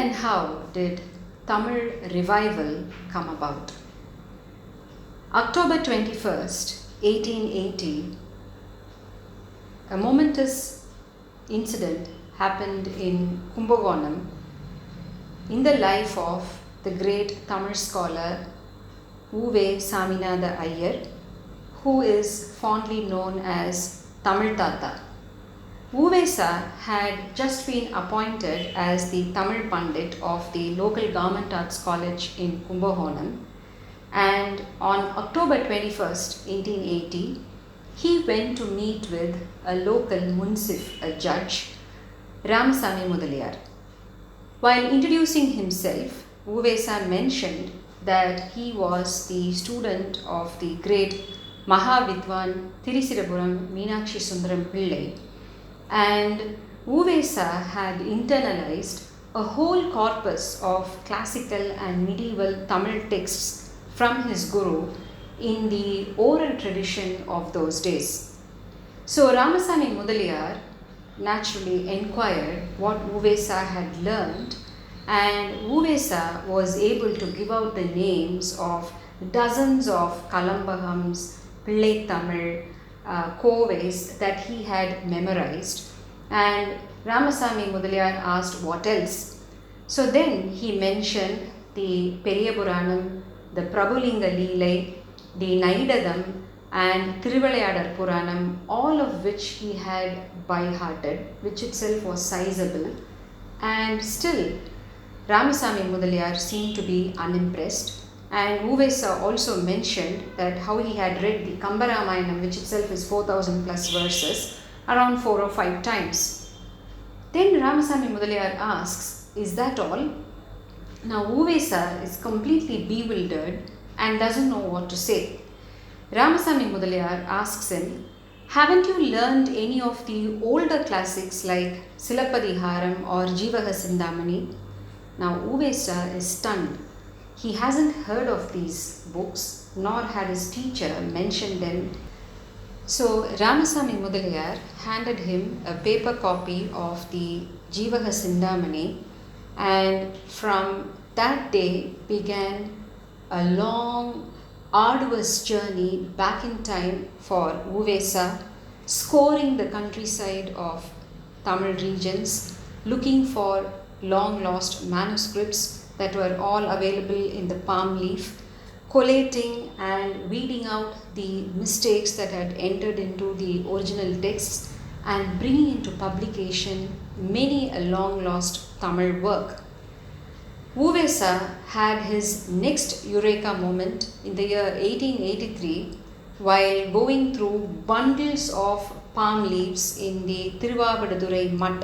and how did Tamil revival come about? October 21st, 1880, a momentous incident happened in Kumbakonam in the life of the great Tamil scholar U.V. Saminatha Iyer, who is fondly known as Tamil Tata. U.V.Sa had just been appointed as the Tamil Pandit of the local Government Arts College in Kumbakonam, and on October 21st, 1880, he went to meet with a local munsif, a judge, Ramasamy Mudaliyar. While introducing himself, U.V.Sa mentioned that he was the student of the great Mahavidwan Tirisirapuram Meenakshi Sundaram Pillai, and U.V.Sa had internalized a whole corpus of classical and medieval Tamil texts from his guru in the oral tradition of those days. So Ramasamy Mudaliyar naturally inquired what U.V.Sa had learned, and U.V.Sa was able to give out the names of dozens of Kalambagams, Pillai Tamil, Koves that he had memorized, and Ramasamy Mudaliyar asked what else. So then he mentioned the Periya Puranam, the Prabhulinga Leelai, the Naidadam, and Thiruvalayadar Puranam, all of which he had by-hearted, which itself was sizable, and still Ramasamy Mudaliyar seemed to be unimpressed. And U.V.Sa also mentioned that how he had read the Kambaramayanam, which itself is 4,000 plus verses, around 4 or 5 times. Then Ramasamy Mudaliyar asks, "Is that all?" Now U.V.Sa is completely bewildered and doesn't know what to say. Ramasamy Mudaliyar asks him, "Haven't you learned any of the older classics like Silappadiharam or Jeevaga Sindhamani?" Now U.V.Sa is stunned. He hasn't heard of these books, nor had his teacher mentioned them. So Ramasamy Mudaliyar handed him a paper copy of the Jeevaga Sindhamani, and from that day began a long, arduous journey back in time for U.V.Sa, scouring the countryside of Tamil regions, looking for long lost manuscripts that were all available in the palm leaf, collating and weeding out the mistakes that had entered into the original texts, and bringing into publication many a long lost Tamil work. U.V.Sa had his next eureka moment in the year 1883 while going through bundles of palm leaves in the Tiruvavadurai Mutt.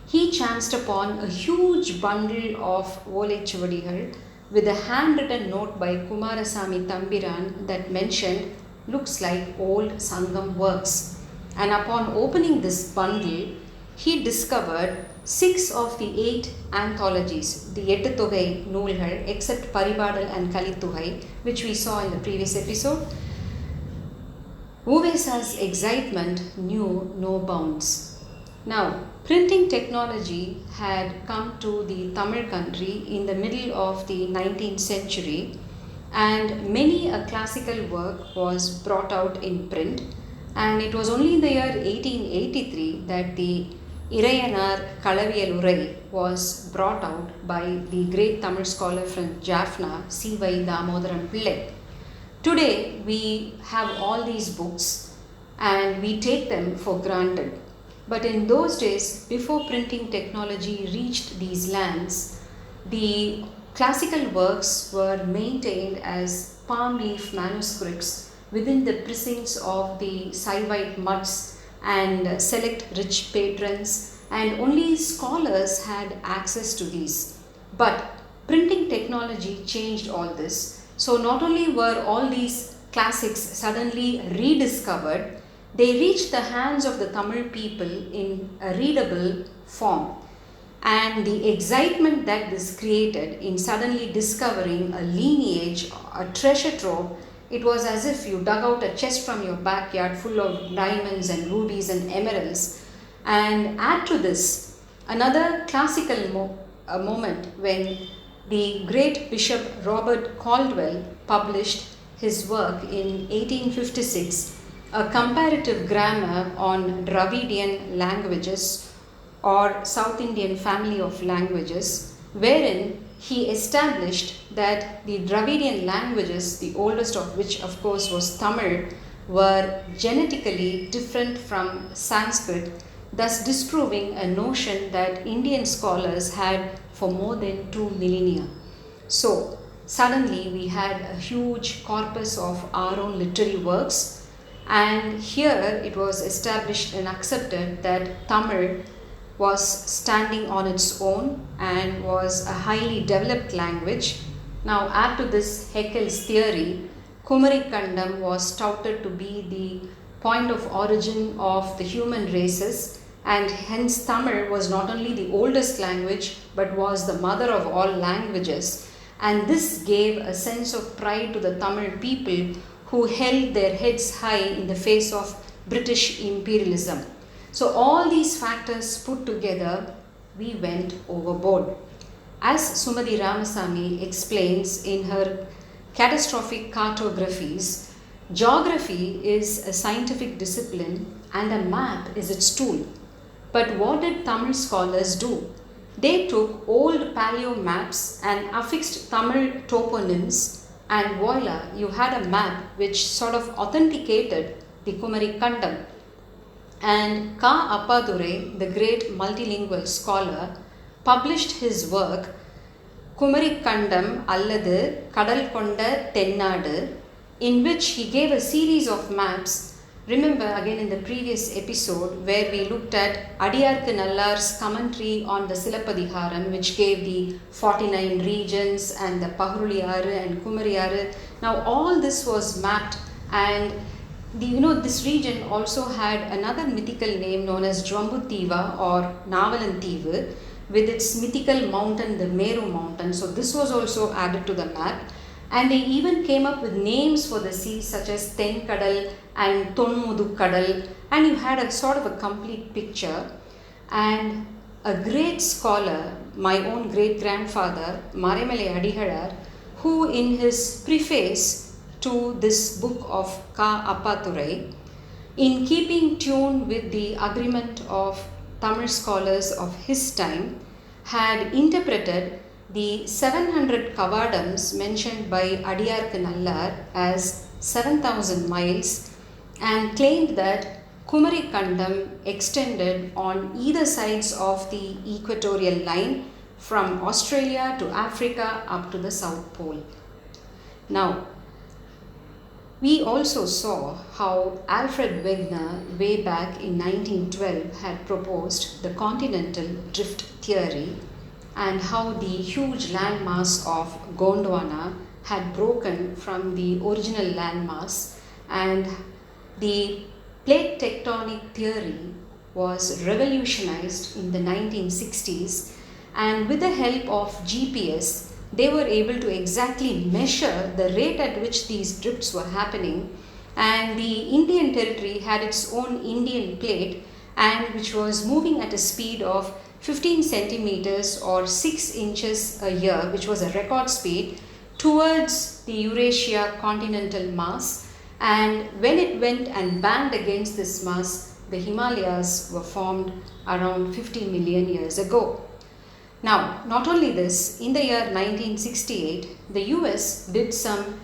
He chanced upon a huge bundle of Volaichuvadigal with a handwritten note by Kumarasamy Thambiran that mentioned, "Looks like old Sangam works." And upon opening this bundle, he discovered 6 of the 8 anthologies, the Ettutogai Noolgal, except Paribadal and Kalitugai, which we saw in the previous episode. U.V.Sa's excitement knew no bounds. Now, printing technology had come to the Tamil country in the middle of the 19th century, and many a classical work was brought out in print, and it was only in the year 1883 that the Irayanar Kalaviyal Urai was brought out by the great Tamil scholar from Jaffna, C.Y. Damodaram Pillai. Today we have all these books and we take them for granted. But in those days, before printing technology reached these lands, the classical works were maintained as palm leaf manuscripts within the precincts of the Saivite mutts and select rich patrons, and only scholars had access to these. But printing technology changed all this. So not only were all these classics suddenly rediscovered, they reached the hands of the Tamil people in a readable form. And the excitement that this created in suddenly discovering a lineage, a treasure trove, it was as if you dug out a chest from your backyard full of diamonds and rubies and emeralds. And add to this another classical a moment when the great Bishop Robert Caldwell published his work in 1856, A Comparative Grammar on Dravidian Languages or South Indian Family of Languages, wherein he established that the Dravidian languages, the oldest of which of course was Tamil, were genetically different from Sanskrit, thus disproving a notion that Indian scholars had for more than 2 millennia. So suddenly we had a huge corpus of our own literary works, and here it was established and accepted that Tamil was standing on its own and was a highly developed language. Now, add to this Haeckel's theory, Kumarikandam was touted to be the point of origin of the human races, and hence Tamil was not only the oldest language but was the mother of all languages. And this gave a sense of pride to the Tamil people who held their heads high in the face of British imperialism. So all these factors put together, we went overboard. As Sumati Ramasamy explains in her catastrophic cartographies, geography is a scientific discipline and a map is its tool. But what did Tamil scholars do? They took old paleo maps and affixed Tamil toponyms, and voila, you had a map which sort of authenticated the Kumarikandam. And Ka Appadurai, the great multilingual scholar, published his work Kumarikandam Alladu Kadal Konda Tennadu, in which he gave a series of maps. Remember again in the previous episode where we looked at Adiyarku Nallar's commentary on the Silappadiharam, which gave the 49 regions and the Pahuruliyaaru and Kumariyaaru. Now all this was mapped, and this region also had another mythical name known as Jwambuthiva or Navalantivu, with its mythical mountain, the Meru mountain. So this was also added to the map. And they even came up with names for the seas such as Tenkadal and Tonmudukadal, and you had a sort of a complete picture. And a great scholar, my own great grandfather, Marimale Adigalar, who in his preface to this book of Ka Appadurai, in keeping tune with the agreement of Tamil scholars of his time, had interpreted the 700 Kavadams mentioned by Adiyarku Nallar as 7,000 miles, and claimed that Kumarikandam extended on either sides of the equatorial line from Australia to Africa up to the South Pole. Now, we also saw how Alfred Wegener way back in 1912 had proposed the continental drift theory, and how the huge landmass of Gondwana had broken from the original landmass, and the plate tectonic theory was revolutionized in the 1960s, and with the help of GPS, they were able to exactly measure the rate at which these drifts were happening, and the Indian territory had its own Indian plate, and which was moving at a speed of 15 centimeters or 6 inches a year, which was a record speed, towards the Eurasia continental mass. And when it went and banged against this mass, the Himalayas were formed around 50 million years ago. Now, not only this, in the year 1968, the US did some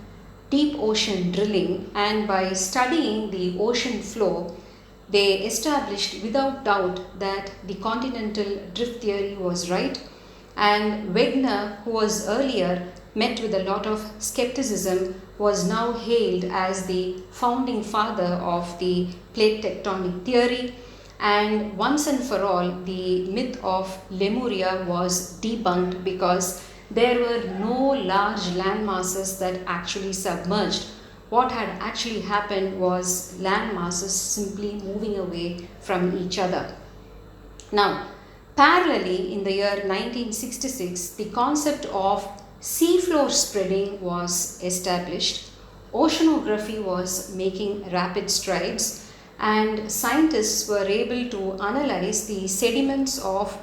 deep ocean drilling, and by studying the ocean flow, they established without doubt that the continental drift theory was right. And Wegener, who was earlier met with a lot of skepticism, was now hailed as the founding father of the plate tectonic theory. And once and for all, the myth of Lemuria was debunked because there were no large land masses that actually submerged. What had actually happened was land masses simply moving away from each other. Now, parallelly, in the year 1966, the concept of seafloor spreading was established. Oceanography was making rapid strides, and scientists were able to analyze the sediments of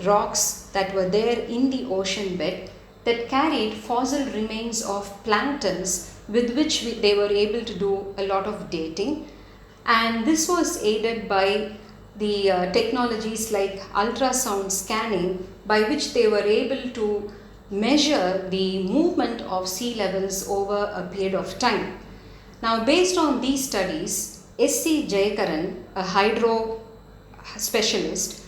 rocks that were there in the ocean bed that carried fossil remains of planktons with which they were able to do a lot of dating. And this was aided by the technologies like ultrasound scanning, by which they were able to measure the movement of sea levels over a period of time. Now, based on these studies, S.C. Jayakaran, a hydro specialist,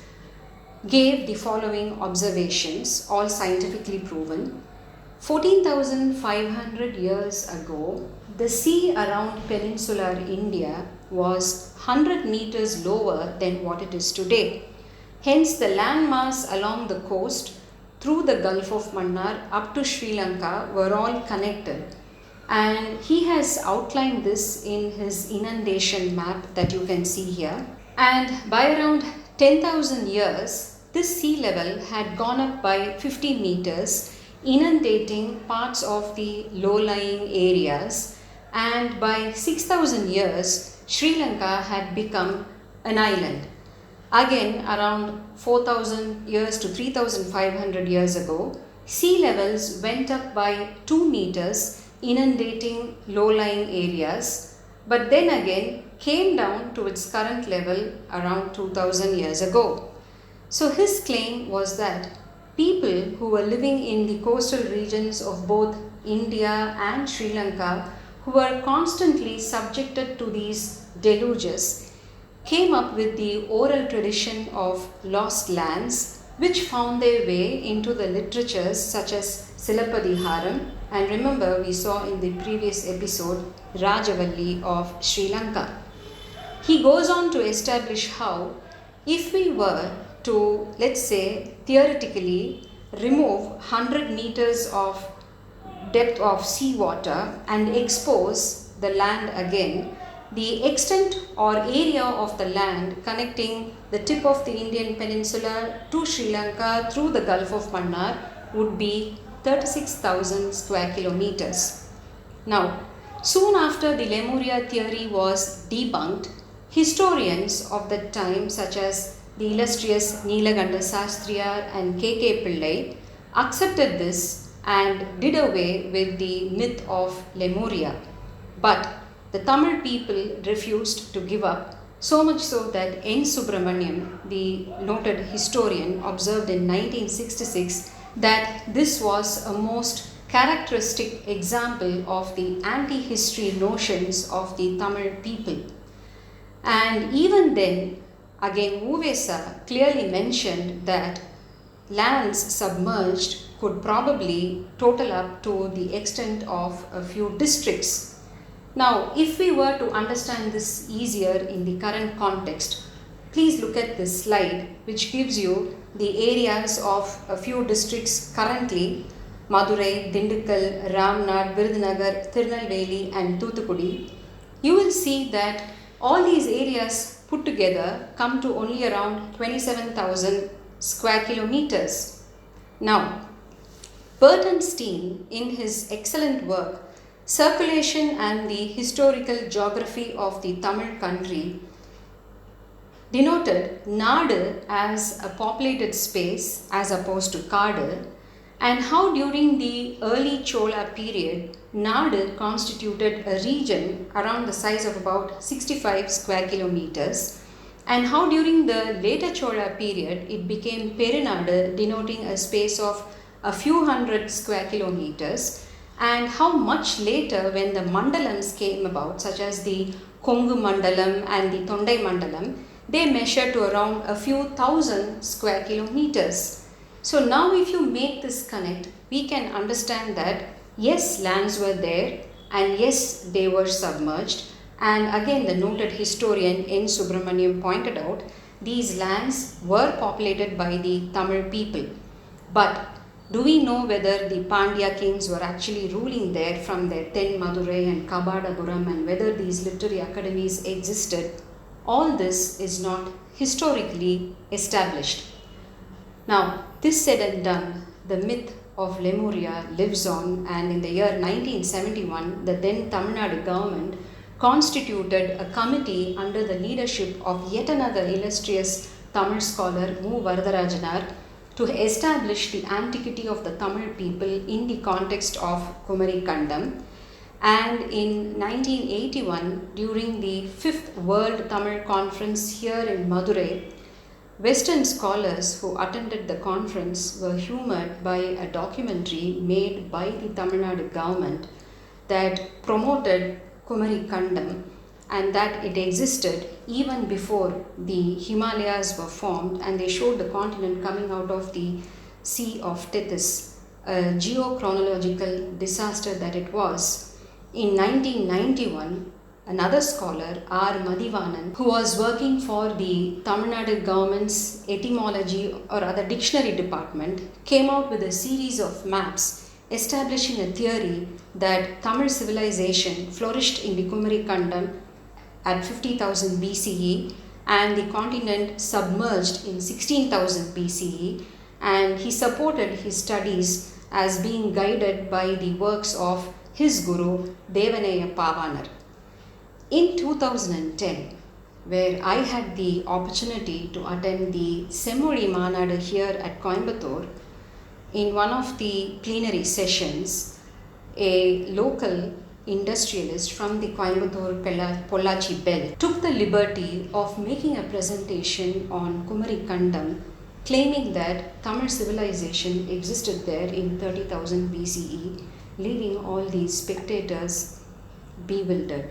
gave the following observations, all scientifically proven. 14,500 years ago, the sea around peninsular India was 100 meters lower than what it is today. Hence, the landmass along the coast through the Gulf of Mannar up to Sri Lanka were all connected. And he has outlined this in his inundation map that you can see here. And by around 10,000 years, this sea level had gone up by 50 meters, inundating parts of the low-lying areas. And by 6,000 years, Sri Lanka had become an island. Again, around 4,000 years to 3,500 years ago, sea levels went up by 2 meters, inundating low-lying areas, but then again came down to its current level around 2,000 years ago. So his claim was that people who were living in the coastal regions of both India and Sri Lanka, who were constantly subjected to these deluges, came up with the oral tradition of lost lands, which found their way into the literatures such as Silapadiharam, and remember we saw in the previous episode Rajavalli of Sri Lanka. He goes on to establish how, if we were to, let's say, theoretically remove 100 meters of depth of seawater and expose the land again, the extent or area of the land connecting the tip of the Indian peninsula to Sri Lanka through the Gulf of Mannar would be 36,000 square kilometers. Now, soon after the Lemuria theory was debunked, historians of that time such as the illustrious Neelakanta Sastriya and K.K. Pillai accepted this and did away with the myth of Lemuria. But the Tamil people refused to give up, so much so that N. Subramaniam, the noted historian, observed in 1966 that this was a most characteristic example of the anti-history notions of the Tamil people. And even then, again, Uvesa clearly mentioned that lands submerged could probably total up to the extent of a few districts. Now, if we were to understand this easier in the current context, please look at this slide, which gives you the areas of a few districts currently: Madurai, Dindigul, Ramnad, Virudhunagar, Tirunelveli and Thoothukudi. You will see that all these areas put together come to only around 27,000 square kilometers. Now, Bertenstein, in his excellent work Circulation and the Historical Geography of the Tamil Country, denoted Nadu as a populated space as opposed to Kadu, and how during the early Chola period, Nadu constituted a region around the size of about 65 square kilometers, and how during the later Chola period it became Perinadu, denoting a space of a few hundred square kilometers, and how much later, when the mandalams came about, such as the Kongu Mandalam and the Tondai Mandalam, they measured to around a few thousand square kilometers. So now if you make this connect, we can understand that yes, lands were there, and yes, they were submerged. And again, the noted historian N. Subramaniam pointed out, these lands were populated by the Tamil people. But do we know whether the Pandya kings were actually ruling there from their Ten Madurai and Kabadapuram, and whether these literary academies existed? All this is not historically established. Now, this said and done, the myth of Lemuria lives on, and in the year 1971, the then Tamil Nadu government constituted a committee under the leadership of yet another illustrious Tamil scholar, Mu Varadarajanar, to establish the antiquity of the Tamil people in the context of Kumarikandam. And in 1981, during the 5th World Tamil Conference here in Madurai, Western scholars who attended the conference were humoured by a documentary made by the Tamil Nadu government that promoted Kumarikandam and that it existed even before the Himalayas were formed, and they showed the continent coming out of the Sea of Tethys, a geochronological disaster that it was. In 1991, another scholar, R. Madhivanan, who was working for the Tamil Nadu government's etymology or other dictionary department, came out with a series of maps establishing a theory that Tamil civilization flourished in the Kumarikandam at 50,000 BCE and the continent submerged in 16,000 BCE, and he supported his studies as being guided by the works of his guru Devanaya Pavanar. In 2010, where I had the opportunity to attend the Semmoli Manadu here at Coimbatore, in one of the plenary sessions, a local industrialist from the Coimbatore Pollachi belt took the liberty of making a presentation on Kumarikandam, claiming that Tamil civilization existed there in 30,000 BCE, leaving all these spectators bewildered.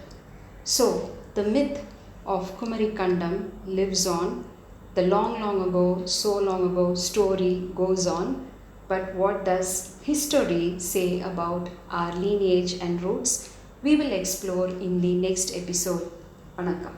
So, the myth of Kumarikandam lives on. The long, long ago, so long ago story goes on. But what does history say about our lineage and roots? We will explore in the next episode. Vanakkam.